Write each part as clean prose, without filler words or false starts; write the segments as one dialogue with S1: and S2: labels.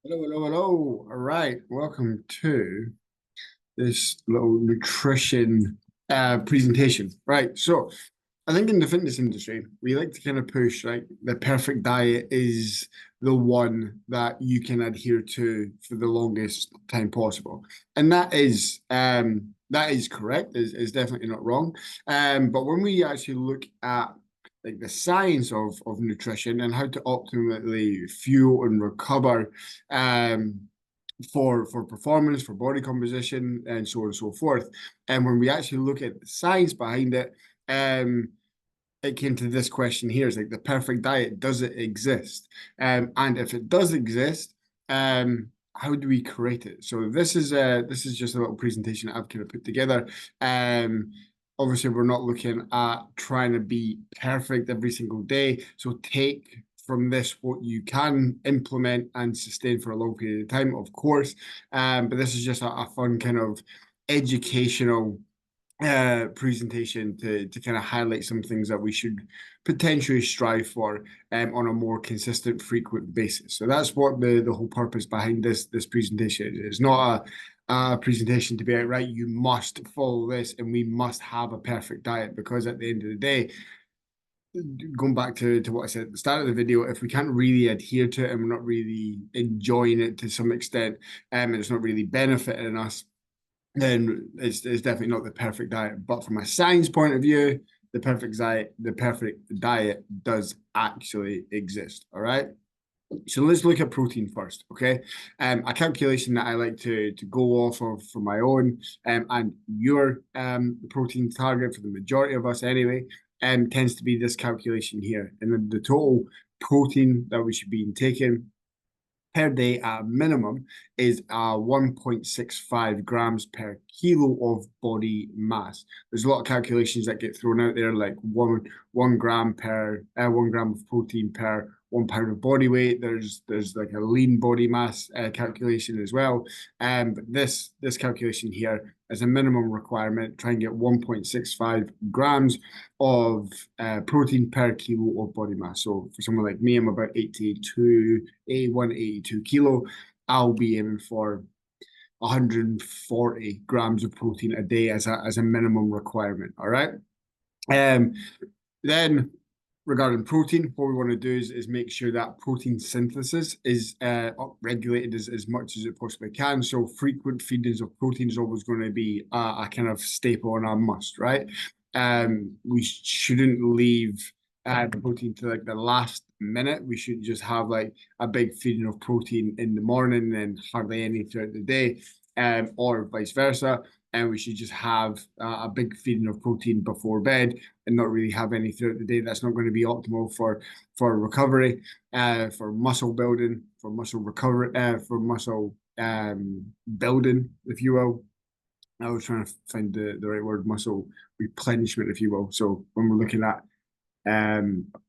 S1: Hello, hello, hello. All right, welcome to this little nutrition presentation. Right, so I think in the fitness industry, we like to kind of push, right? The perfect diet is the one that you can adhere to for the longest time possible. And that is correct, is definitely not wrong. But when we actually look at like the science of nutrition and how to optimally fuel and recover um for performance, for body composition, and so on and so forth. And when we actually look at the science behind it, um, it came to this question here: is like the perfect diet, does it exist? And if it does exist, how do we create it? So this is just a little presentation that I've kind of put together. Obviously, we're not looking at trying to be perfect every single day. So take from this what you can implement and sustain for a long period of time, of course. But this is just a fun kind of educational presentation to kind of highlight some things that we should potentially strive for on a more consistent, frequent basis. So that's what the whole purpose behind this presentation is. It's not a presentation to be like, right, you must follow this and we must have a perfect diet, because at the end of the day, going back to what I said at the start of the video, if we can't really adhere to it and we're not really enjoying it to some extent, and it's not really benefiting us, then it's definitely not the perfect diet. But from a science point of view, the perfect diet does actually exist. All right. So let's look at protein first, okay? A calculation that I like to go off of for my own, and your protein target for the majority of us anyway, tends to be this calculation here, and the total protein that we should be taking per day at a minimum is 1.65 grams per kilo of body mass. There's a lot of calculations that get thrown out there, like one gram per 1 gram of protein per 1 pound of body weight. There's like a lean body mass calculation as well. But this calculation here as a minimum requirement, try and get 1.65 grams of protein per kilo of body mass. So for someone like me, I'm about 82 kilo. I'll be aiming for 140 grams of protein a day as a minimum requirement. All right. Um, then regarding protein, what we want to do is make sure that protein synthesis is regulated as much as it possibly can. So frequent feedings of protein is always going to be a kind of staple and a must, right? We shouldn't leave the protein to like the last minute. We should just have like a big feeding of protein in the morning and hardly any throughout the day, or vice versa. And we should just have a big feeding of protein before bed and not really have any throughout the day. That's not going to be optimal for recovery, for muscle building, for muscle recovery, for muscle building, if you will. I was trying to find the right word, muscle replenishment, if you will. So when we're looking at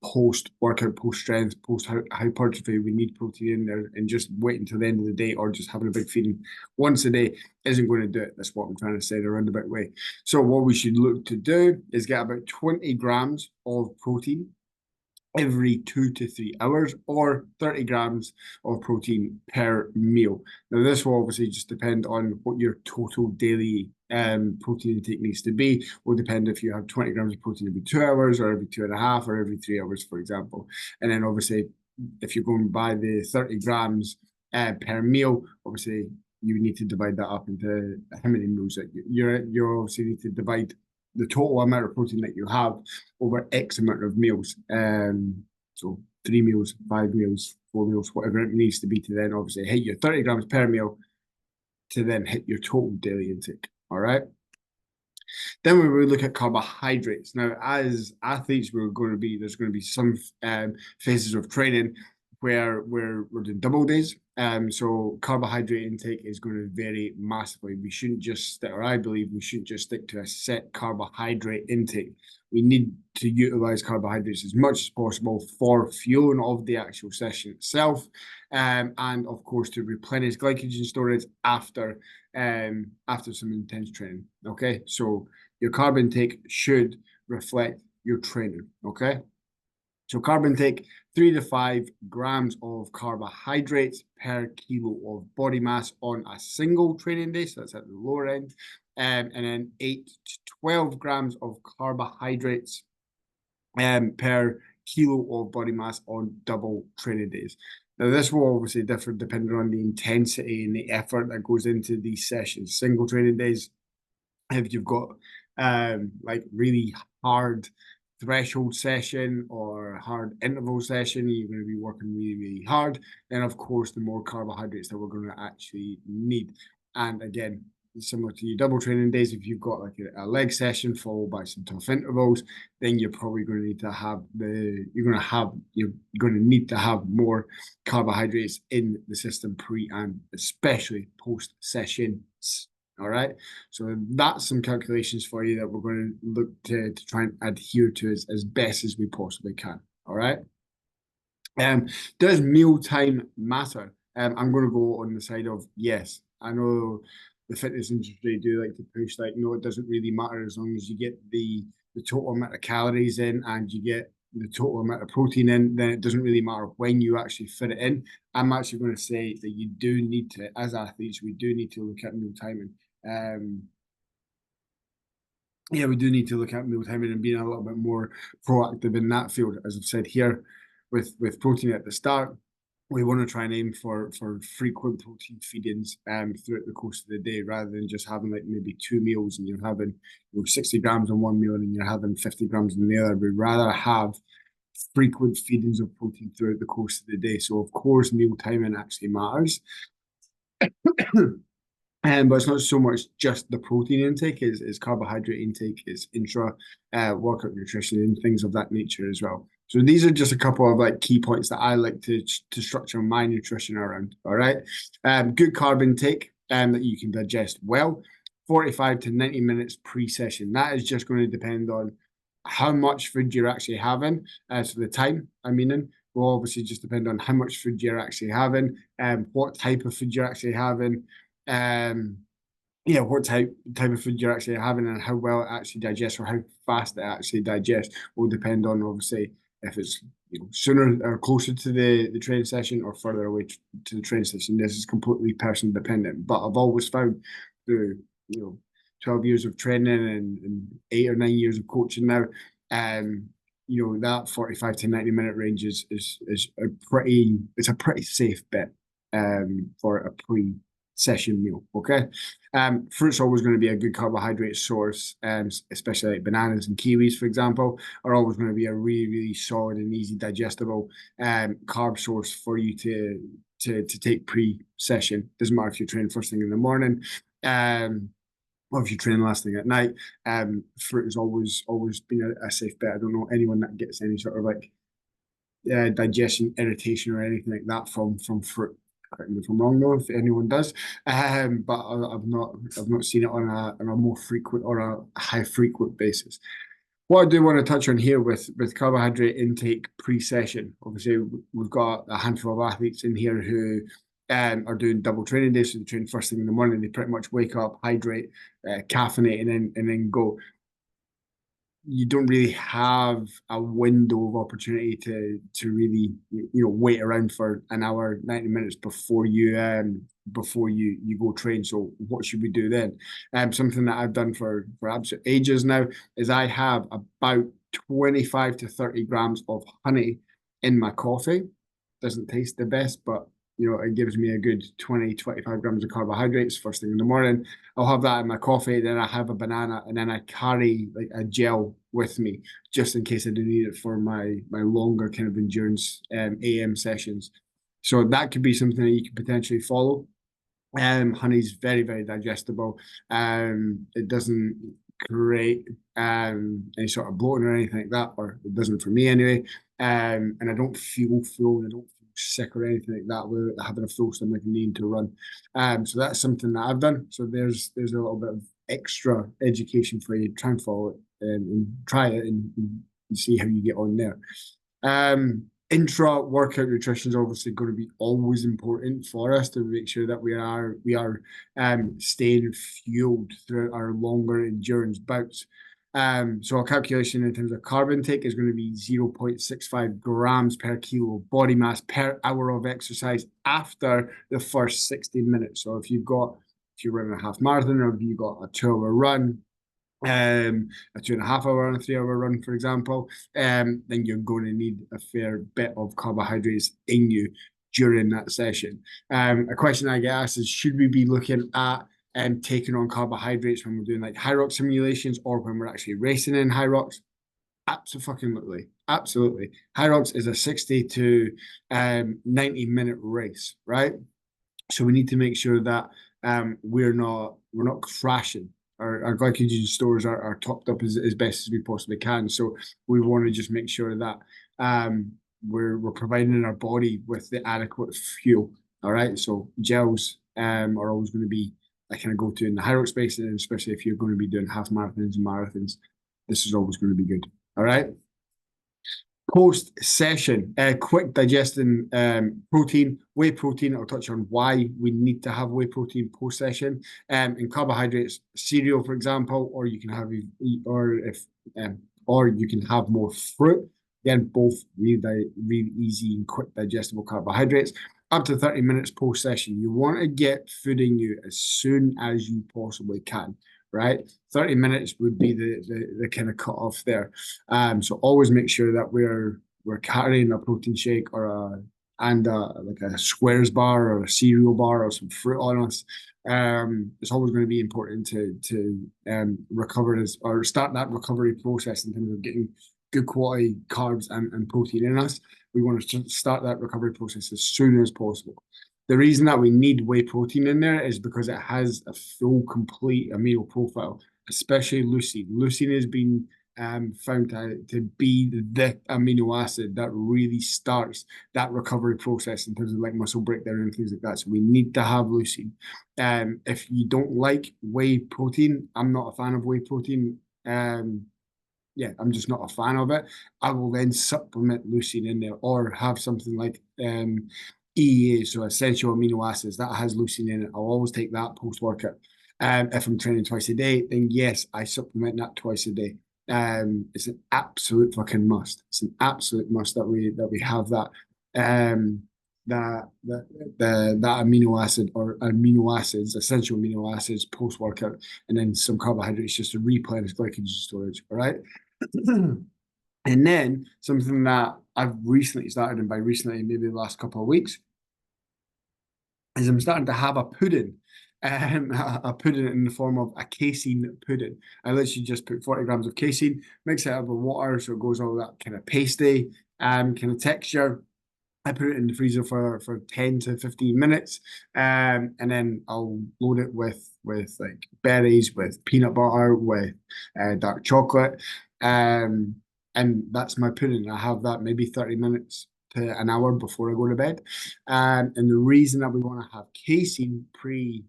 S1: post workout, post strength, post hypertrophy, we need protein in there, and just waiting until the end of the day or just having a big feeding once a day isn't going to do it. That's what I'm trying to say in a roundabout way. So what we should look to do is get about 20 grams of protein every 2 to 3 hours, or 30 grams of protein per meal. Now, this will obviously just depend on what your total daily protein intake needs to be. Will depend if you have 20 grams of protein every 2 hours, or every 2.5, or every 3 hours, for example. And then obviously, if you're going by the 30 grams per meal, obviously you need to divide that up into how many meals that you obviously need to divide the total amount of protein that you have over X amount of meals. So 3 meals, 5 meals, 4 meals, whatever it needs to be to then obviously hit your 30 grams per meal to then hit your total daily intake. All right. Then we look at carbohydrates. Now, as athletes, there's going to be some phases of training where we're doing double days. So carbohydrate intake is going to vary massively. We shouldn't just stick, or I believe we shouldn't just stick to a set carbohydrate intake. We need to utilize carbohydrates as much as possible for fueling of the actual session itself, and of course to replenish glycogen storage after some intense training. Okay, so your carb intake should reflect your training. Okay, so carb intake 3 to 5 grams of carbohydrates per kilo of body mass on a single training day. So that's at the lower end. And then 8 to 12 grams of carbohydrates per kilo of body mass on double training days. Now, this will obviously differ depending on the intensity and the effort that goes into these sessions. Single training days, if you've got like really hard threshold session or hard interval session, you're going to be working really, really hard. Then, of course, the more carbohydrates that we're going to actually need. And again, similar to your double training days, if you've got like a leg session followed by some tough intervals, then you're probably going to need to have you're going to need to have more carbohydrates in the system pre and especially post session. All right, so that's some calculations for you that we're going to look to try and adhere to as best as we possibly can. All right. Does mealtime matter? I'm going to go on the side of yes. I know the fitness industry do like to push like, no, it doesn't really matter as long as you get the total amount of calories in and you get the total amount of protein in, then it doesn't really matter when you actually fit it in. I'm actually going to say that you do need to, as athletes, we do need to look at meal timing. Yeah, we do need to look at meal timing and being a little bit more proactive in that field. As I've said here, with protein at the start, we want to try and aim for frequent protein feedings throughout the course of the day, rather than just having like maybe 2 meals and you're having 60 grams on one meal and you're having 50 grams on the other. We'd rather have frequent feedings of protein throughout the course of the day. So of course, meal timing actually matters. But it's not so much just the protein intake, is carbohydrate intake, is intra workout nutrition and things of that nature as well. So these are just a couple of like key points that I like to structure my nutrition around. All right. Good carb intake that you can digest well, 45 to 90 minutes pre-session. That is just going to depend on how much food you're actually having. So the time, will obviously just depend on how much food you're actually having, what type of food you're actually having, what type of food you're actually having and how well it actually digests or how fast it actually digests will depend on obviously if it's sooner or closer to the training session or further away to the training session. This is completely person dependent, but I've always found through 12 years of training and 8 or 9 years of coaching now, that 45 to 90 minute range is a pretty safe bet for a pre-session meal. Okay. Fruit's always going to be a good carbohydrate source, especially like bananas and kiwis, for example, are always going to be a really, really solid and easy digestible carb source for you to take pre-session. Doesn't matter if you're training first thing in the morning, or if you're training last thing at night. Fruit has always been a safe bet. I don't know anyone that gets any sort of like digestion irritation or anything like that from fruit. Correct me if I'm wrong though, if anyone does. But I've not seen it on a more frequent or a high frequent basis. What I do want to touch on here with carbohydrate intake pre-session, obviously we've got a handful of athletes in here who are doing double training days, so they train first thing in the morning. They pretty much wake up, hydrate, caffeinate, and then go. You don't really have a window of opportunity to really wait around for an hour, 90 minutes before you go train. So what should we do then? Something that I've done for absolute ages now is I have about 25 to 30 grams of honey in my coffee. Doesn't taste the best, but it gives me a good 20, 25 grams of carbohydrates first thing in the morning. I'll have that in my coffee, then I have a banana, and then I carry like a gel with me just in case I do need it for my longer kind of endurance AM sessions. So that could be something that you could potentially follow. Honey's very, very digestible. It doesn't create any sort of bloating or anything like that, or it doesn't for me anyway. And I don't feel full, and I don't feel sick or anything like that with having a full stomach and needing to run. So that's something that I've done. So there's a little bit of extra education for you. Try and follow it and try it and see how you get on there. Intra workout nutrition is obviously going to be always important for us to make sure that we are staying fueled throughout our longer endurance bouts. So our calculation in terms of carb intake is going to be 0.65 grams per kilo body mass per hour of exercise after the first 60 minutes. So if you're running a half marathon, or if you've got a 2-hour run, a 2.5 hour and a 3-hour run, for example, then you're going to need a fair bit of carbohydrates in you during that session. A question I get asked is, should we be looking at taking on carbohydrates when we're doing like HYROX simulations or when we're actually racing in HYROX? Absolutely. Absolutely. HYROX is a 60 to 90-minute race, right? So we need to make sure that we're not crashing. Our glycogen stores are topped up as best as we possibly can. So we want to just make sure that we're providing our body with the adequate fuel. All right. So gels are always going to be a kind of go to in the HYROX space, and especially if you're going to be doing half marathons and marathons, this is always going to be good. All right. Post-session, quick digesting protein, whey protein. I'll touch on why we need to have whey protein post-session. And carbohydrates, cereal, for example, or you can have, or you can have more fruit. Again, both really easy and quick digestible carbohydrates. Up to 30 minutes post-session, you want to get food in you as soon as you possibly can. Right, 30 minutes would be the kind of cutoff there. So always make sure that we're carrying a protein shake or like a Squares bar or a cereal bar or some fruit on us. It's always going to be important to recover this or start that recovery process in terms of getting good quality carbs and protein in us. We want to start that recovery process as soon as possible. The reason that we need whey protein in there is because it has a full, complete amino profile, especially leucine. Leucine has been found to be the amino acid that really starts that recovery process in terms of like muscle breakdown and things like that. So we need to have leucine. If you don't like whey protein, I'm not a fan of whey protein. Yeah, I'm just not a fan of it. I will then supplement leucine in there or have something like EAA, so essential amino acids, that has leucine in it. I'll always take that post-workout. If I'm training twice a day, then yes, I supplement that twice a day. It's an absolute fucking must. It's an absolute must that we have that that amino acid or amino acids, essential amino acids post-workout, and then some carbohydrates just to replenish glycogen storage. All right. And then something that I've recently started, and by recently, maybe the last couple of weeks, is I'm starting to have a pudding. A pudding in the form of a casein pudding. I literally just put 40 grams of casein, mix it up with water so it goes all that kind of pasty kind of texture. I put it in the freezer for 10 to 15 minutes, and then I'll load it with like berries, with peanut butter, with dark chocolate, and that's my pudding. I have that maybe 30 minutes to an hour before I go to bed. And the reason that we want to have casein pre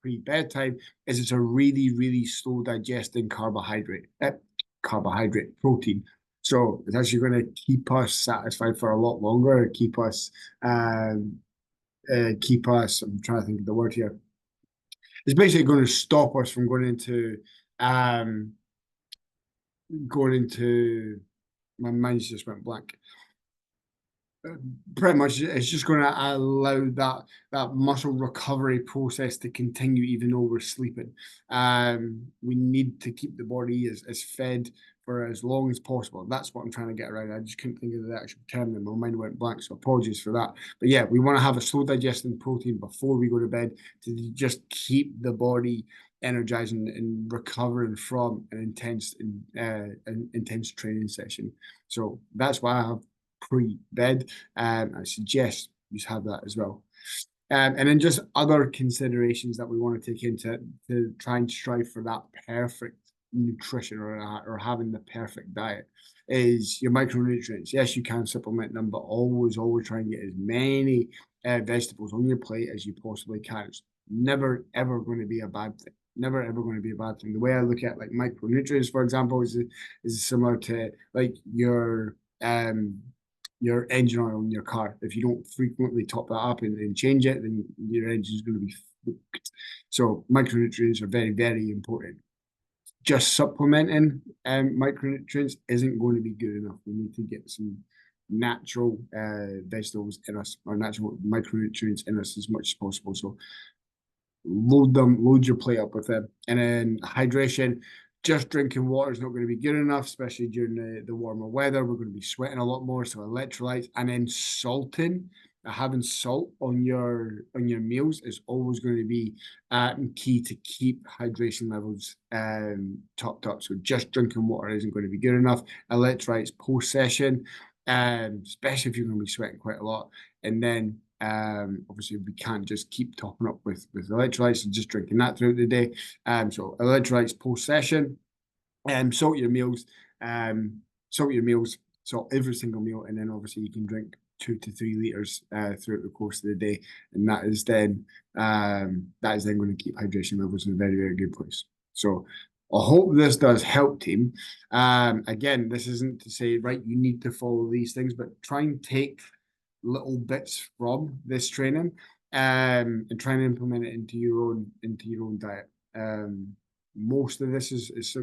S1: bedtime is it's a really slow digesting carbohydrate protein. So it's actually going to keep us satisfied for a lot longer, keep us, I'm trying to think of the word here. It's basically going to stop us from going into, my mind's just went blank. Pretty much, it's just going to allow that muscle recovery process to continue even though we're sleeping. We need to keep the body as fed for as long as possible. That's what I'm trying to get around. I just couldn't think of the actual term and my mind went blank, so apologies for that. But yeah, we want to have a slow digesting protein before we go to bed to just keep the body energizing and recovering from an intense training session. So that's why I have pre-bed. I suggest you have that as well. And then just other considerations that we want to take into to try and strive for that perfect nutrition or having the perfect diet is your micronutrients. Yes, you can supplement them, but always try and get as many vegetables on your plate as you possibly can. It's never ever going to be a bad thing. Never ever going to be a bad thing. The way I look at like micronutrients, for example, is similar to like your engine oil in your car. If you don't frequently top that up and change it, then your engine is going to be fucked. So micronutrients are very important. just supplementing micronutrients isn't going to be good enough. We need to get some natural vegetables in us, or natural micronutrients in us as much as possible. So load your plate up with them. And then hydration, just drinking water is not going to be good enough, especially during the warmer weather. We're going to be sweating a lot more, so electrolytes. And then salting, having salt on your meals is always going to be key to keep hydration levels topped up. So just drinking water isn't going to be good enough. Electrolytes post session, especially if you're going to be sweating quite a lot. And then obviously we can't just keep topping up with electrolytes and just drinking that throughout the day. So electrolytes post session, salt your meals, salt every single meal, and then obviously you can drink 2 to 3 liters throughout the course of the day, and that is then going to keep hydration levels in a very, very good place. So I hope this does help, team. Again, this isn't to say, right, you need to follow these things, but try and take little bits from this training and try and implement it into your own diet. Most of this is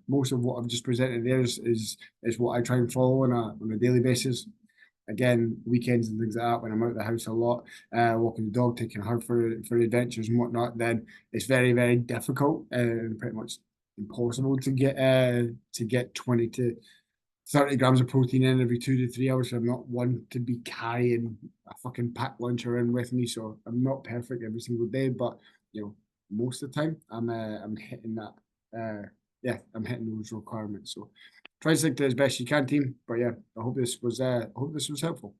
S1: most of what I've just presented there is what I try and follow on a daily basis. Again, weekends and things like that, when I'm out of the house a lot, walking the dog, taking her for adventures and whatnot, then it's very, very difficult and pretty much impossible to get 20 to 30 grams of protein in every 2 to 3 hours. So I'm not one to be carrying a fucking packed lunch around with me. So I'm not perfect every single day, but most of the time I'm hitting that. I'm hitting those requirements. So try to stick to it as best you can, team. But yeah, I hope this was helpful.